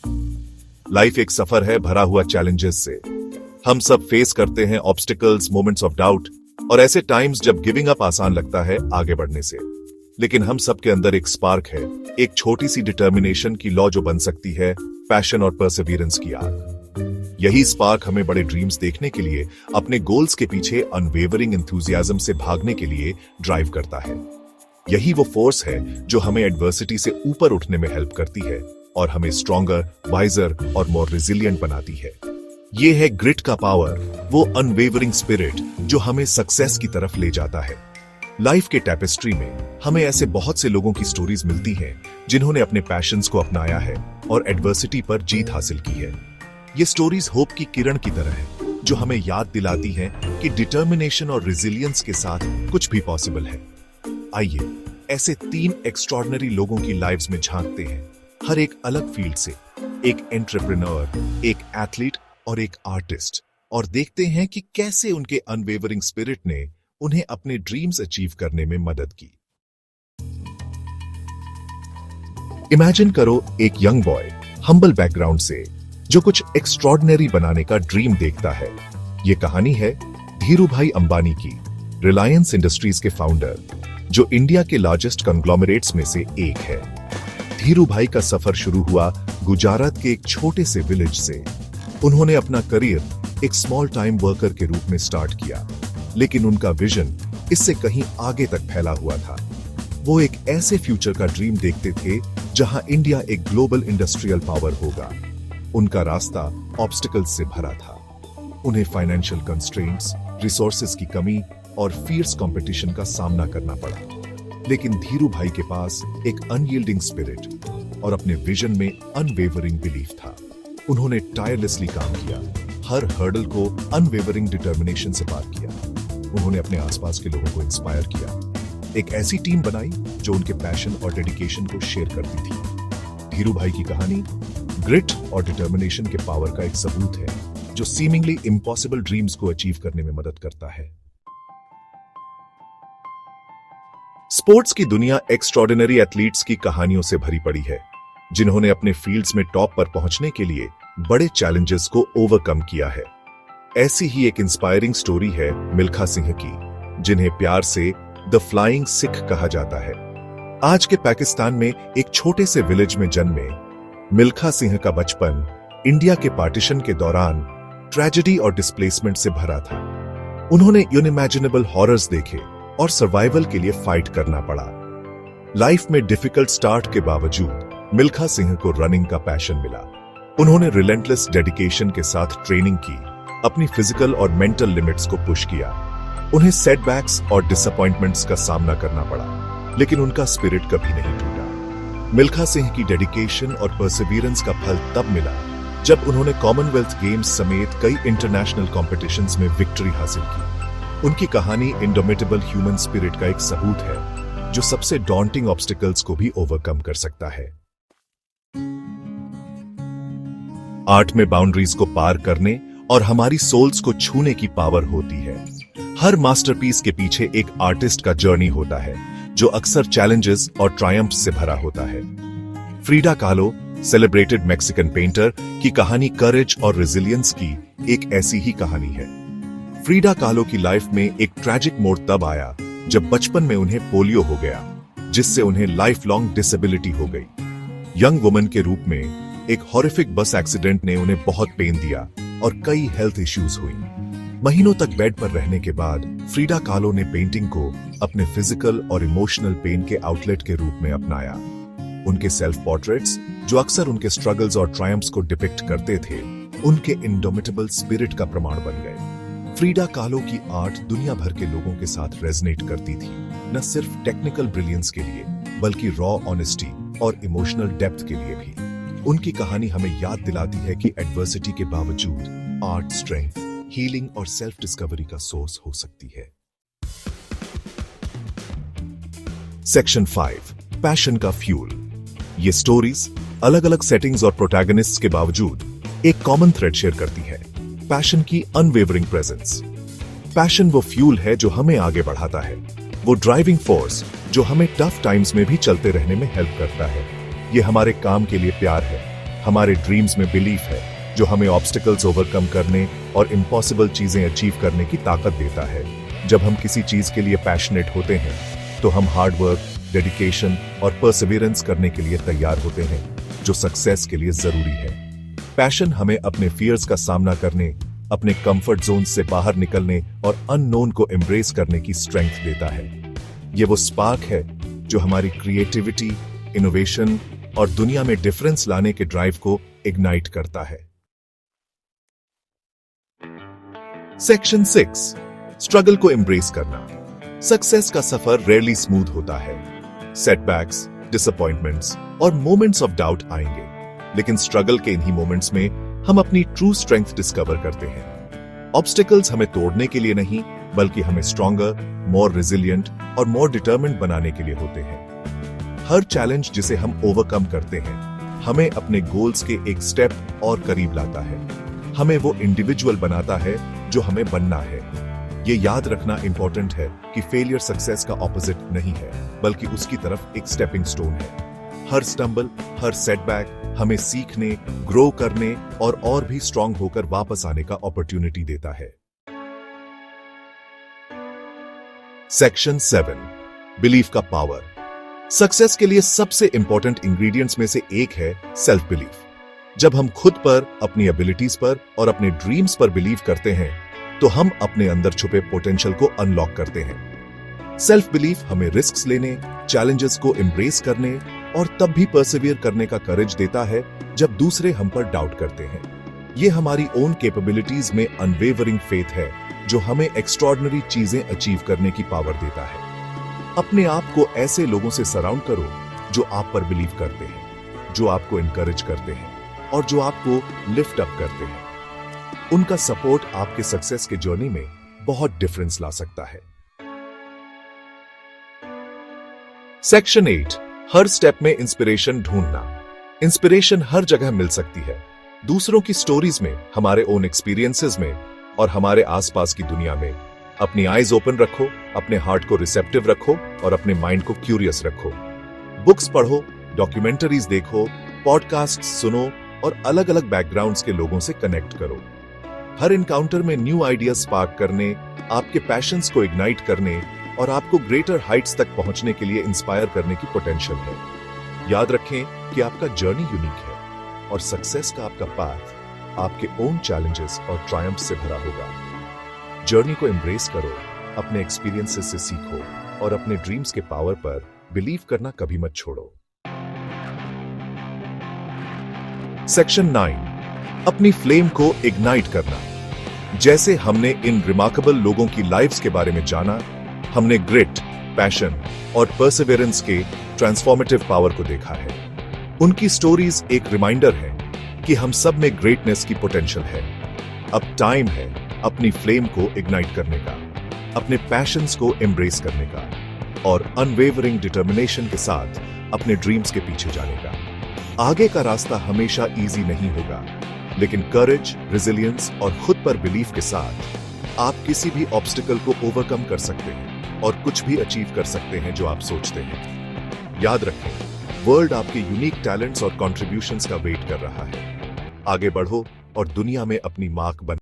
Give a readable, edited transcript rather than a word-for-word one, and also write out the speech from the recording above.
Life एक सफर है भरा हुआ चैलेंजेस से। हम सब फेस करते हैं ऑब्स्टिकल्स, मोमेंट्स ऑफ डाउट और ऐसे टाइम्स जब गिविंग अप आसान लगता है आगे बढ़ने से। लेकिन हम सबके अंदर एक स्पार्क है, एक छोटी सी डिटर्मिनेशन की लॉ जो बन सकती है पैशन और परसेवरेंस की आग। यही स्पार्क हमें बड़े ड्रीम्स देखने के लिए, अपने गोल्स के पीछे अनवेवरिंग एंथुसियाज्म से भागने के लिए ड्राइव करता है। यही वो फोर्स है जो हमें एडवर्सिटी से ऊपर उठने में हेल्प करती है और हमें स्ट्रॉन्गर, वाइजर और मोर रिजिलियंट बनाती है। ये है ग्रिट का पावर, वो अनवेवरिंग स्पिरिट जो हमें सक्सेस की तरफ ले जाता है। लाइफ के टैपेस्ट्री में हमें ऐसे बहुत से लोगों की स्टोरीज मिलती हैं जिन्होंने अपने पैशंस को अपनाया है और एडवर्सिटी पर जीत हासिल की है। ये स्टोरीज होप की किरण की तरह है जो हमें याद दिलाती हैं कि डिटर्मिनेशन और रेजिलियंस के साथ कुछ भी पॉसिबल है। आइए ऐसे 3 एक्स्ट्रॉर्डिनरी लोगों की लाइव्स में झांकते हैं, हर एक अलग फील्ड से, एक एंटरप्रेन्योर, एक एथलीट और एक आर्टिस्ट, और देखते हैं कि कैसे उनके अनवेवरिंग स्पिरिट ने उन्हें अपने ड्रीम्स अचीव करने में मदद की। इमेजिन करो एक यंग बॉय हम्बल बैकग्राउंड से जो कुछ एक्स्ट्रॉर्डिनरी बनाने का ड्रीम देखता है। यह कहानी है धीरूभाई अंबानी की, रिलायंस इंडस्ट्रीज के फाउंडर, जो इंडिया के लार्जेस्ट कंग्लोमरेट्स में से एक है। धीरूभाई का सफर शुरू हुआ गुजरात के एक छोटे से विलेज से। उन्होंने अपना करियर एक स्मॉल टाइम वर्कर के रूप में स्टार्ट किया, लेकिन उनका विजन इससे कहीं आगे तक फैला हुआ था। वो एक ऐसे फ्यूचर का ड्रीम देखते थे जहां इंडिया एक ग्लोबल इंडस्ट्रियल पावर होगा। उनका रास्ता ऑब्स्टिकल्स से भरा था। उन्हें फाइनेंशियल कंस्ट्रेंट्स, रिसोर्सेज की कमी और फियर्स कंपटीशन का सामना करना पड़ा। लेकिन धीरूभाई के पास एक अनयील्डिंग स्पिरिट और अपने विजन में अनवेवरिंग बिलीफ था। उन्होंने टायरलेसली काम किया, हर हर्डल को अनवेवरिंग डिटर्मिनेशन से पार किया। उन्होंने अपने आसपास के लोगों को इंस्पायर किया, एक ऐसी टीम बनाई जो उनके पैशन और डेडिकेशन को शेयर करती थी। धीरूभाई की कहानी ग्रिट और डिटर्मिनेशन के पावर का एक सबूत है जो सीमिंगली इम्पॉसिबल ड्रीम्स को अचीव करने में मदद करता है। स्पोर्ट्स की दुनिया एक्स्ट्रॉर्डिनरी एथलीट्स की कहानियों से भरी पड़ी है, जिन्होंने अपने फील्ड्स में टॉप पर पहुंचने के लिए बड़े चैलेंजेस को ओवरकम किया है। ऐसी ही एक इंस्पायरिंग स्टोरी है मिल्खा सिंह की, जिन्हें प्यार से द फ्लाइंग सिख कहा जाता है। आज के पाकिस्तान में एक छोटे से विलेज में जन्मे मिल्खा सिंह का बचपन इंडिया के पार्टीशन के दौरान ट्रेजेडी और डिस्प्लेसमेंट से भरा था। उन्होंने यूनिमैजिनेबल हॉरर्स देखे और सर्वाइवल के लिए फाइट करना पड़ा। लाइफ में डिफिकल्ट स्टार्ट के बावजूद मिल्खा सिंह को रनिंग का पैशन मिला। उन्होंने रिलेंटलेस डेडिकेशन के साथ ट्रेनिंग की, अपनी फिजिकल और मेंटल लिमिट्स को पुश किया। उन्हें सेटबैक्स और डिसअपॉइंटमेंट्स का सामना करना पड़ा, लेकिन उनका स्पिरिट कभी नहीं टूटा। मिल्खा सिंह की डेडिकेशन और परसिवियरेंस का फल तब मिला जब उन्होंने कॉमनवेल्थ गेम्स समेत कई इंटरनेशनल कॉम्पिटिशन्स में विक्ट्री हासिल की। उनकी कहानी इंडोमिटेबल ह्यूमन स्पिरिट का एक सबूत है जो सबसे डॉन्टिंग ऑब्स्टिकल्स को भी ओवरकम कर सकता है। आर्ट में बाउंड्रीज को पार करने और हमारी सोल्स को छूने की पावर होती है। हर मास्टरपीस के पीछे एक आर्टिस्ट का जर्नी होता है जो अक्सर चैलेंजेस और ट्रायम्फ्स से भरा होता है। फ्रीडा कालो, सेलिब्रेटेड मैक्सिकन पेंटर, की कहानी करेज और रेजिलियंस की एक ऐसी ही कहानी है। फ्रीडा कालो की लाइफ में एक ट्रैजिक मोड़ तब आया जब बचपन में उन्हें पोलियो हो गया, जिससे उन्हें लाइफ लॉन्ग डिसेबिलिटी हो गई। यंग वुमन के रूप में एक हॉरिफिक बस एक्सीडेंट ने उन्हें बहुत पेन दिया और कई हेल्थ इश्यूज हुई। महीनों तक बेड पर रहने के बाद फ्रीडा कालो ने पेंटिंग को अपने फिजिकल और इमोशनल पेन के आउटलेट के रूप में अपनाया। उनके सेल्फ पोर्ट्रेट्स, जो अक्सर उनके स्ट्रगल्स और ट्रायम्फ्स को डिपिक्ट करते थे, उनके इंडोमिटेबल स्पिरिट का प्रमाण बन गए। फ्रीडा कालो की आर्ट दुनिया भर के लोगों के साथ रेजनेट करती थी, न सिर्फ टेक्निकल ब्रिलियंस के लिए बल्कि रॉ ऑनेस्टी और इमोशनल डेप्थ के लिए भी। उनकी कहानी हमें याद दिलाती है कि एडवर्सिटी के बावजूद आर्ट स्ट्रेंथ, हीलिंग और सेल्फ डिस्कवरी का सोर्स हो सकती है। सेक्शन 5, पैशन का फ्यूल। ये स्टोरीज अलग अलग सेटिंग्स और प्रोटैगनिस्ट्स के बावजूद एक कॉमन थ्रेड शेयर करती है, पैशन की अनवेवरिंग प्रेजेंस। पैशन वो फ्यूल है जो हमें आगे बढ़ाता है, वो ड्राइविंग फोर्स जो हमें टफ टाइम्स में भी चलते रहने में हेल्प करता है। ये हमारे काम के लिए प्यार है, हमारे ड्रीम्स में बिलीफ है, जो हमें ऑब्स्टिकल्स ओवरकम करने और इम्पॉसिबल चीजें अचीव करने की ताकत देता है। जब हम किसी चीज के लिए पैशनेट होते हैं तो हम हार्ड वर्क, डेडिकेशन और परसिवियरेंस करने के लिए तैयार होते हैं, जो सक्सेस के लिए जरूरी है। पैशन हमें अपने फियर्स का सामना करने, अपने कंफर्ट जोन से बाहर निकलने और अननोन को एम्ब्रेस करने की स्ट्रेंथ देता है। ये वो स्पार्क है जो हमारी क्रिएटिविटी, इनोवेशन और दुनिया में डिफरेंस लाने के ड्राइव को इग्नाइट करता है। सेक्शन 6, स्ट्रगल को एम्ब्रेस करना। सक्सेस का सफर रेयरली स्मूथ होता है। सेटबैक्स, डिसअपॉइंटमेंट्स और मोमेंट्स ऑफ डाउट आएंगे, लेकिन स्ट्रगल के इन्हीं मोमेंट्स में हम अपनी ट्रू स्ट्रेंथ डिस्कवर करते हैं। ऑब्स्टिकल्स हमें तोड़ने के लिए नहीं, बल्कि हमें स्ट्रॉन्गर, मोर रेजिलिएंट और मोर डिटर्मिन्ड बनाने के लिए होते हैं। हर चैलेंज जिसे हम ओवरकम करते हैं, हमें अपने गोल्स के एक स्टेप और करीब लाता है। हमें वो इंडिविजुअल बनाता है जो हमें बनना है। ये याद रखना इंपॉर्टेंट है कि फेलियर सक्सेस का ऑपोजिट नहीं है, बल्कि उसकी तरफ एक स्टेपिंग स्टोन है। हर स्टंबल, हर सेटबैक हमें सीखने, ग्रो करने और भी स्ट्रांग होकर वापस आने का अपॉर्चुनिटी देता है। सेक्शन 7, बिलीफ का पावर। सक्सेस के लिए सबसे इंपॉर्टेंट इंग्रेडिएंट्स में से एक है सेल्फ बिलीफ। जब हम खुद पर, अपनी एबिलिटीज पर और अपने ड्रीम्स पर बिलीव करते हैं, तो हम अपने अंदर छुपे पोटेंशियल को अनलॉक करते हैं। सेल्फ बिलीफ हमें रिस्क्स लेने, चैलेंजेस को एम्ब्रेस करने और तब भी परसिवियर करने का करेज देता है जब दूसरे हम पर डाउट करते हैं। यह हमारी ओन कैपेबिलिटीज में अनवेवरिंग फेथ है, जो हमें एक्स्ट्रॉर्डिनरी चीजें अचीव करने की पावर देता है। अपने आप को ऐसे लोगों से सराउंड करो जो आप पर बिलीव करते हैं, जो आपको इनकरेज करते हैं और जो आपको लिफ्ट अप करते हैं। उनका सपोर्ट आपके सक्सेस के जर्नी में बहुत डिफरेंस ला सकता है। सेक्शन 8, हर स्टेप में इंस्पिरेशन ढूंढना। इंस्पिरेशन हर जगह मिल सकती है, दूसरों की स्टोरीज में, हमारे ओन एक्सपीरियंसेस में और हमारे आसपास की दुनिया में। अपनी आईज ओपन रखो, अपने हार्ट को रिसेप्टिव रखो और अपने माइंड को क्यूरियस रखो। बुक्स पढ़ो, डॉक्यूमेंटरीज देखो, पॉडकास्ट सुनो और अलग अलग बैकग्राउंड्स के लोगों से कनेक्ट करो। हर इनकाउंटर में न्यू आइडिया स्पार्क करने, आपके पैशंस को इग्नाइट करने और आपको ग्रेटर हाइट्स तक पहुंचने के लिए इंस्पायर करने की पोटेंशियल है। याद रखें कि आपका जर्नी यूनिक है और सक्सेस का आपका पाथ आपके ओन चैलेंजेस और ट्रायम्फ से भरा होगा। जर्नी को एम्ब्रेस करो, अपने एक्सपीरियंसेस से सीखो और अपने ड्रीम्स के पावर पर बिलीव करना कभी मत छोड़ो। सेक्शन 9, अपनी फ्लेम को इग्नाइट करना। जैसे हमने इन रिमार्केबल लोगों की लाइव्स के बारे में जाना, हमने ग्रिट, पैशन और परसिवियरेंस के ट्रांसफॉर्मेटिव पावर को देखा है। उनकी स्टोरीज एक रिमाइंडर है कि हम सब में ग्रेटनेस की पोटेंशियल है। अब टाइम है अपनी फ्लेम को इग्नाइट करने का, अपने पैशंस को एम्ब्रेस करने का और अनवेवरिंग डिटर्मिनेशन के साथ अपने ड्रीम्स के पीछे जाने का। आगे का रास्ता हमेशा इजी नहीं होगा, लेकिन करेज, रेजिलियंस और खुद पर बिलीफ के साथ आप किसी भी ऑब्स्टिकल को ओवरकम कर सकते हैं और कुछ भी अचीव कर सकते हैं जो आप सोचते हैं। याद रखें, वर्ल्ड आपके यूनिक टैलेंट्स और कंट्रीब्यूशंस का वेट कर रहा है। आगे बढ़ो और दुनिया में अपनी मार्क बनाओ।